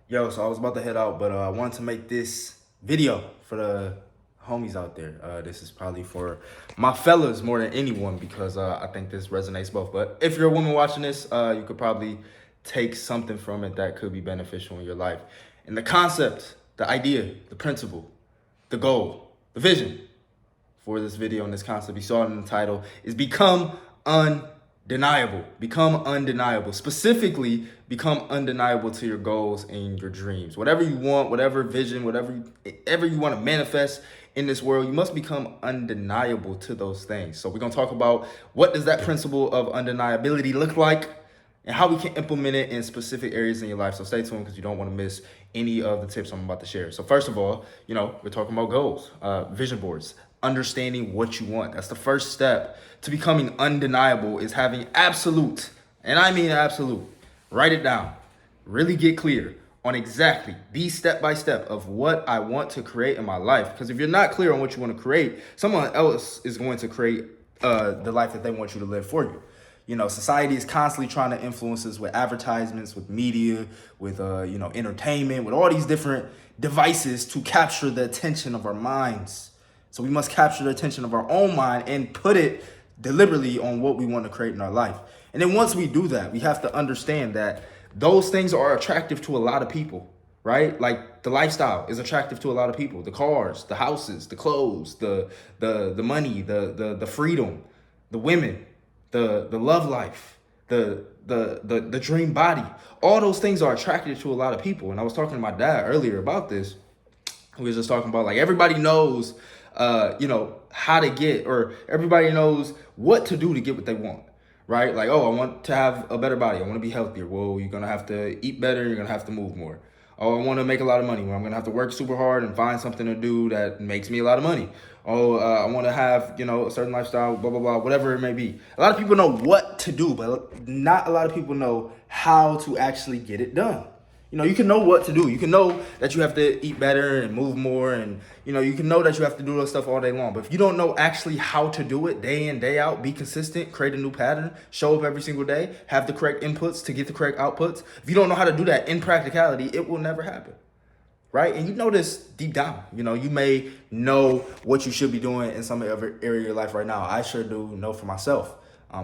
Yo, so I was about to head out, but I wanted to make this video for the homies out there. This is probably for my fellas more than anyone because I think this resonates both. But if you're a woman watching this, you could probably take something from it that could be beneficial in your life. And the concept, the idea, the principle, the goal, the vision for this video and this concept, you saw it in the title, is become undeniable. Become undeniable. Specifically, become undeniable to your goals and your dreams. Whatever you want, whatever vision, whatever you want to manifest in this world, you must become undeniable to those things. So we're going to talk about what does that principle of undeniability look like and how we can implement it in specific areas in your life. So stay tuned because you don't want to miss any of the tips I'm about to share. So first of all, we're talking about goals, vision boards, understanding what you want. That's the first step to becoming undeniable, is having absolute, and I mean absolute. Write it down. Really get clear on exactly the step by step of what I want to create in my life. Because if you're not clear on what you want to create, someone else is going to create the life that they want you to live for you. Society is constantly trying to influence us with advertisements, with media, with entertainment, with all these different devices to capture the attention of our minds. So we must capture the attention of our own mind and put it deliberately on what we want to create in our life. And then once we do that, we have to understand that those things are attractive to a lot of people, right? Like the lifestyle is attractive to a lot of people. The cars, the houses, the clothes, the money, the freedom, the women, the love life, the dream body. All those things are attractive to a lot of people. And I was talking to my dad earlier about this. We was just talking about, like, everybody knows how to get, or everybody knows what to do to get what they want, right? Like, oh, I want to have a better body, I want to be healthier. Well, you're gonna have to eat better, you're gonna have to move more. Oh, I want to make a lot of money. Well, I'm gonna have to work super hard and find something to do that makes me a lot of money. Oh, I want to have a certain lifestyle, blah blah blah, whatever it may be. A lot of people know what to do, but not a lot of people know how to actually get it done. You can know what to do. You can know that you have to eat better and move more, and you can know that you have to do those stuff all day long. But if you don't know actually how to do it day in, day out, be consistent, create a new pattern, show up every single day, have the correct inputs to get the correct outputs. If you don't know how to do that in practicality, it will never happen. Right? And you know this deep down. You may know what you should be doing in some other area of your life right now. I sure do know for myself.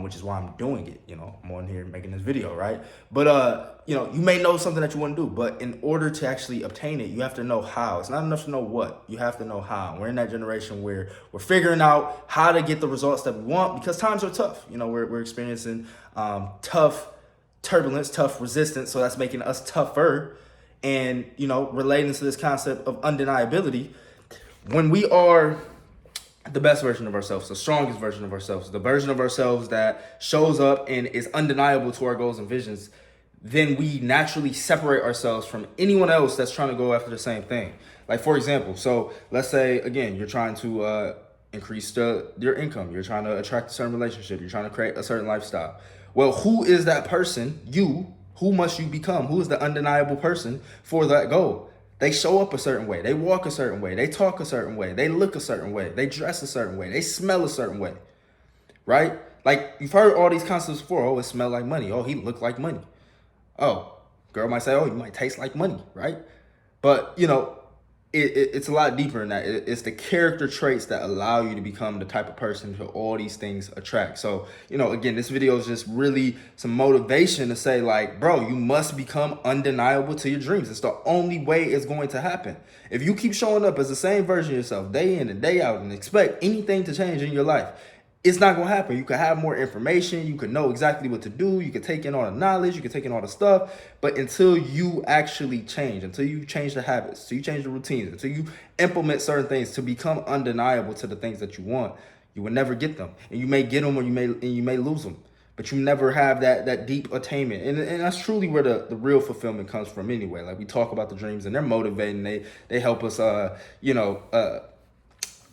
Which is why I'm doing it. I'm on here making this video, right? But you may know something that you want to do, but in order to actually obtain it, you have to know how. It's not enough to know what, you have to know how. We're in that generation where we're figuring out how to get the results that we want because times are tough. We're experiencing tough turbulence, tough resistance, so that's making us tougher. And relating to this concept of undeniability, when we are the best version of ourselves, the strongest version of ourselves, the version of ourselves that shows up and is undeniable to our goals and visions, then we naturally separate ourselves from anyone else that's trying to go after the same thing. Like, for example, so let's say, again, you're trying to increase your income. You're trying to attract a certain relationship. You're trying to create a certain lifestyle. Well, who is that person? Who must you become? Who is the undeniable person for that goal? They show up a certain way. They walk a certain way. They talk a certain way. They look a certain way. They dress a certain way. They smell a certain way, right? Like, you've heard all these concepts before. Oh, it smelled like money. Oh, he looked like money. Oh, girl might say, oh, you might taste like money, right? But, it's a lot deeper than that. It's the character traits that allow you to become the type of person who all these things attract. So, again, this video is just really some motivation to say, like, bro, you must become undeniable to your dreams. It's the only way it's going to happen. If you keep showing up as the same version of yourself day in and day out and expect anything to change in your life, it's not going to happen. You could have more information. You could know exactly what to do. You could take in all the knowledge. You could take in all the stuff. But until you actually change, until you change the habits, until you change the routines, until you implement certain things to become undeniable to the things that you want, you will never get them. And you may get them or you may lose them. But you never have that deep attainment. And that's truly where the real fulfillment comes from anyway. Like, we talk about the dreams and they're motivating. They help us,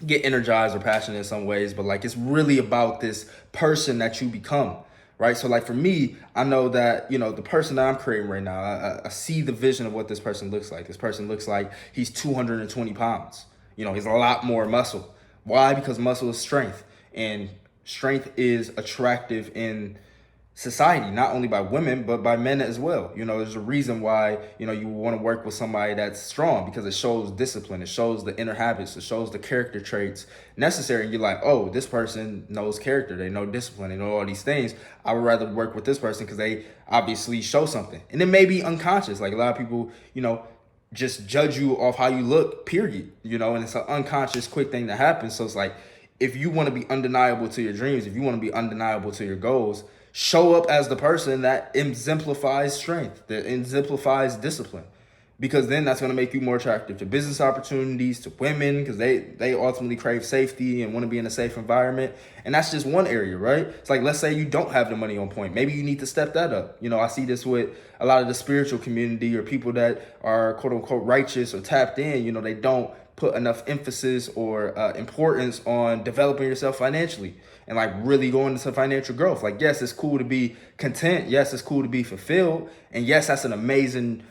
get energized or passionate in some ways, but like, it's really about this person that you become, right? So like, for me, I know that the person that I'm creating right now, I see the vision of what this person looks like. This person looks like he's 220 pounds. He's a lot more muscle. Why? Because muscle is strength, and strength is attractive in society, not only by women, but by men as well. You know, there's a reason why, you know, you want to work with somebody that's strong, because it shows discipline, it shows the inner habits, it shows the character traits necessary. And you're like, oh, this person knows character, they know discipline, they know all these things. I would rather work with this person because they obviously show something. And it may be unconscious. Like a lot of people, you know, just judge you off how you look, period. You know, and it's an unconscious, quick thing that happens. So it's like, if you want to be undeniable to your dreams, if you want to be undeniable to your goals, show up as the person that exemplifies strength, that exemplifies discipline, because then that's going to make you more attractive to business opportunities, to women, because they ultimately crave safety and want to be in a safe environment. And that's just one area, right? It's like, let's say you don't have the money on point. Maybe you need to step that up. You know, I see this with a lot of the spiritual community, or people that are quote unquote righteous or tapped in. You know, they don't put enough emphasis or importance on developing yourself financially and like really going into financial growth. Like, yes, it's cool to be content. Yes, it's cool to be fulfilled. And yes, that's an amazing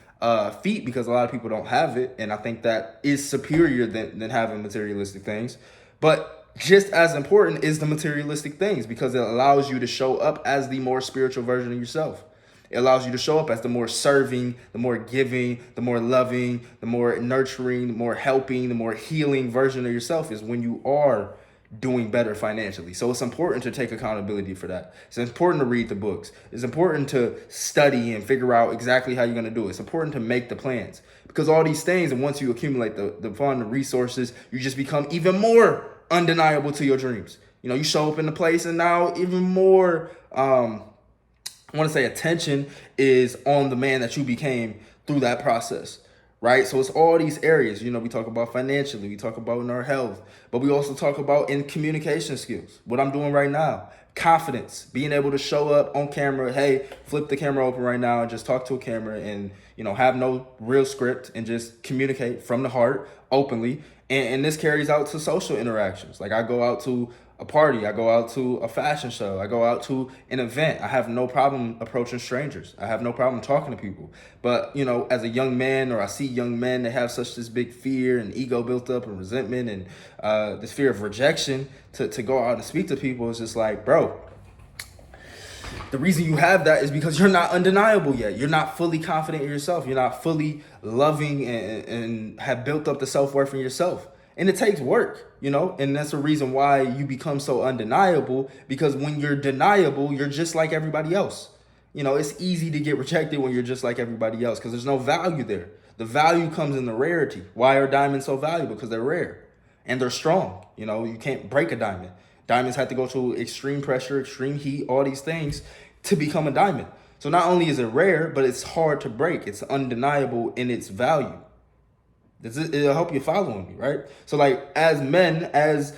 feat, because a lot of people don't have it. And I think that is superior than having materialistic things. But just as important is the materialistic things, because it allows you to show up as the more spiritual version of yourself. It allows you to show up as the more serving, the more giving, the more loving, the more nurturing, the more helping, the more healing version of yourself is when you are doing better financially. So it's important to take accountability for that. It's important to read the books. It's important to study and figure out exactly how you're going to do it. It's important to make the plans, because all these things, and once you accumulate the fund, the resources, you just become even more undeniable to your dreams. You know, you show up in the place, and now even more I want to say attention is on the man that you became through that process, right? So it's all these areas. You know, we talk about financially, we talk about in our health, but we also talk about in communication skills, what I'm doing right now, confidence, being able to show up on camera. Hey, flip the camera open right now and just talk to a camera, and, you know, have no real script and just communicate from the heart openly. And this carries out to social interactions. Like, I go out to a party, I go out to a fashion show, I go out to an event. I have no problem approaching strangers. I have no problem talking to people. But, you know, as a young man, or I see young men that have such this big fear and ego built up and resentment and this fear of rejection to go out and speak to people, is just like, bro, the reason you have that is because you're not undeniable yet. You're not fully confident in yourself. You're not fully loving and have built up the self-worth in yourself. And it takes work, you know, and that's the reason why you become so undeniable, because when you're deniable, you're just like everybody else. You know, it's easy to get rejected when you're just like everybody else, because there's no value there. The value comes in the rarity. Why are diamonds so valuable? Because they're rare and they're strong. You know, you can't break a diamond. Diamonds have to go through extreme pressure, extreme heat, all these things to become a diamond. So not only is it rare, but it's hard to break. It's undeniable in its value. It'll help you following me, right? So like, as men, as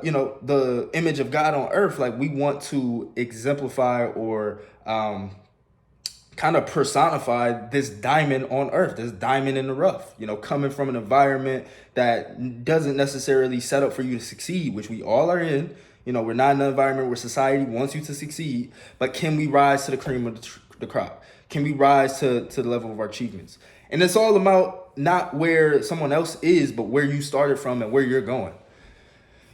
you know, the image of God on earth, like, we want to exemplify or kind of personify this diamond on earth, this diamond in the rough, you know, coming from an environment that doesn't necessarily set up for you to succeed, which we all are in. You know, we're not in an environment where society wants you to succeed, but can we rise to the cream of the crop? Can we rise to the level of our achievements? And it's all about not where someone else is, but where you started from and where you're going.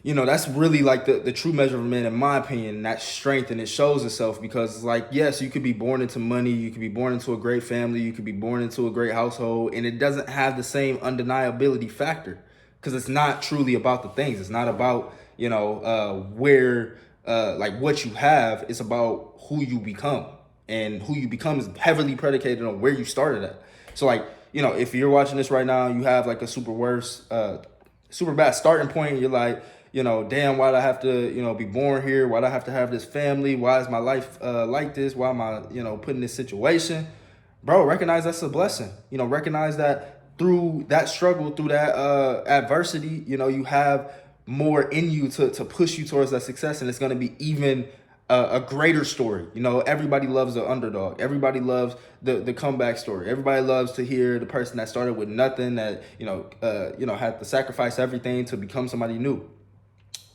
You know, that's really like the true measure of a man, in my opinion, that strength. And it shows itself because, like, yes, you could be born into money, you could be born into a great family, you could be born into a great household, and it doesn't have the same undeniability factor, because it's not truly about the things. It's not about, you know, where, like, what you have. It's about who you become, and who you become is heavily predicated on where you started at. So, like, you know, if you're watching this right now, you have like a super bad starting point, and you're like, you know, damn, why do I have to, you know, be born here? Why do I have to have this family? Why is my life like this? Why am I, you know, put in this situation? Bro, recognize that's a blessing. You know, recognize that through that struggle, through that adversity, you know, you have more in you to push you towards that success. And it's going to be even a greater story. You know, everybody loves the underdog. Everybody loves the comeback story. Everybody loves to hear the person that started with nothing, that, you know, had to sacrifice everything to become somebody new.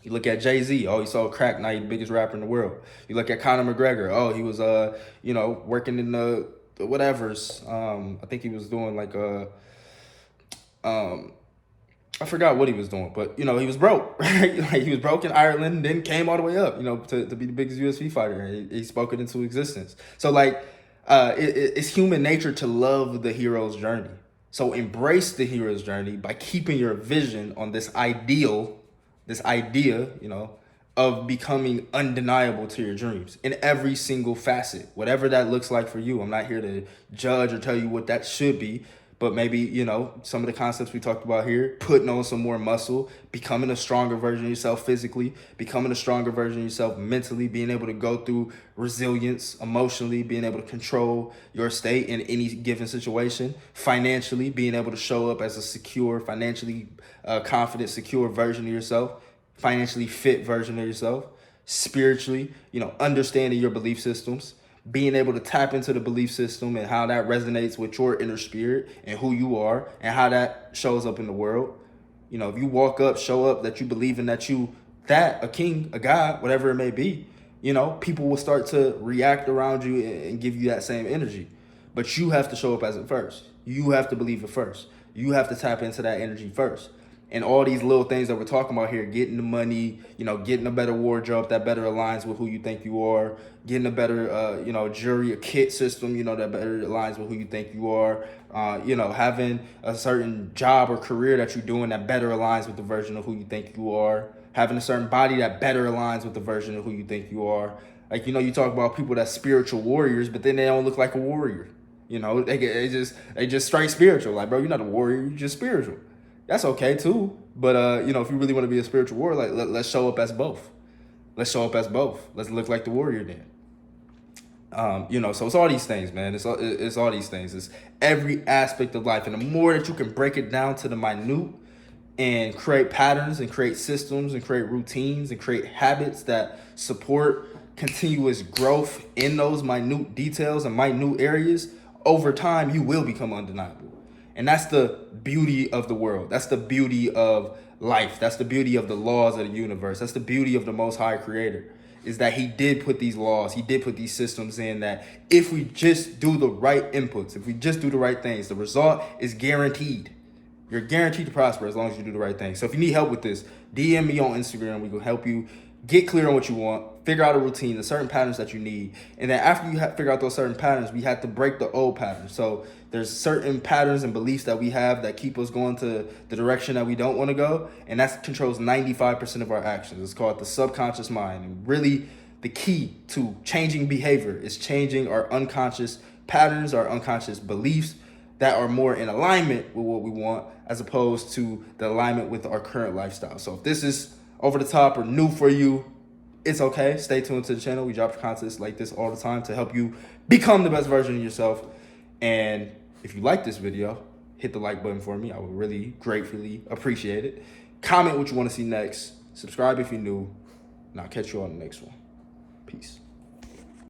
You look at Jay-Z, oh, he sold crack, now he's the biggest rapper in the world. You look at Conor McGregor, oh, he was, you know, working in the whatevers. I think he was doing like I forgot what he was doing, but you know, he was broke, right? Like, he was broke in Ireland, and then came all the way up, you know, to be the biggest UFC fighter. He spoke it into existence. So like, it's human nature to love the hero's journey. So embrace the hero's journey by keeping your vision on this ideal, this idea, you know, of becoming undeniable to your dreams in every single facet, whatever that looks like for you. I'm not here to judge or tell you what that should be, but maybe, you know, some of the concepts we talked about here, putting on some more muscle, becoming a stronger version of yourself physically, becoming a stronger version of yourself mentally, being able to go through resilience emotionally, being able to control your state in any given situation, financially, being able to show up as a secure, financially confident, secure version of yourself, financially fit version of yourself, spiritually, you know, understanding your belief systems, being able to tap into the belief system and how that resonates with your inner spirit and who you are and how that shows up in the world. You know, if you walk up, show up that you believe in that a king, a god, whatever it may be, you know, people will start to react around you and give you that same energy. But you have to show up as it first. You have to believe it first. You have to tap into that energy first. And all these little things that we're talking about here, getting the money, you know, getting a better wardrobe that better aligns with who you think you are, getting a better, you know, jury, a kit system, you know, that better aligns with who you think you are, you know, having a certain job or career that you're doing that better aligns with the version of who you think you are, having a certain body that better aligns with the version of who you think you are. Like, you know, you talk about people that's spiritual warriors, but then they don't look like a warrior. You know, they just straight spiritual. Like, bro, you're not a warrior, you're just spiritual. That's okay too. But you know, if you really want to be a spiritual warrior, like let's show up as both. Let's show up as both. Let's look like the warrior then. You know, so it's all these things, man. It's all these things. It's every aspect of life, and the more that you can break it down to the minute and create patterns and create systems and create routines and create habits that support continuous growth in those minute details and minute areas, over time you will become undeniable. And that's the beauty of the world. That's the beauty of life. That's the beauty of the laws of the universe. That's the beauty of the Most High Creator, is that he did put these laws, he did put these systems in that if we just do the right inputs, if we just do the right things, the result is guaranteed. You're guaranteed to prosper as long as you do the right thing. So if you need help with this, DM me on Instagram. We can help you get clear on what you want, figure out a routine, the certain patterns that you need. And then after you figure out those certain patterns, we have to break the old patterns. So there's certain patterns and beliefs that we have that keep us going to the direction that we don't want to go. And that controls 95% of our actions. It's called the subconscious mind. And really the key to changing behavior is changing our unconscious patterns, our unconscious beliefs that are more in alignment with what we want, as opposed to the alignment with our current lifestyle. So if this is over the top or new for you, it's okay. Stay tuned to the channel. We drop content like this all the time to help you become the best version of yourself. And if you like this video, hit the like button for me. I would really gratefully appreciate it. Comment what you want to see next. Subscribe if you're new. And I'll catch you on the next one. Peace.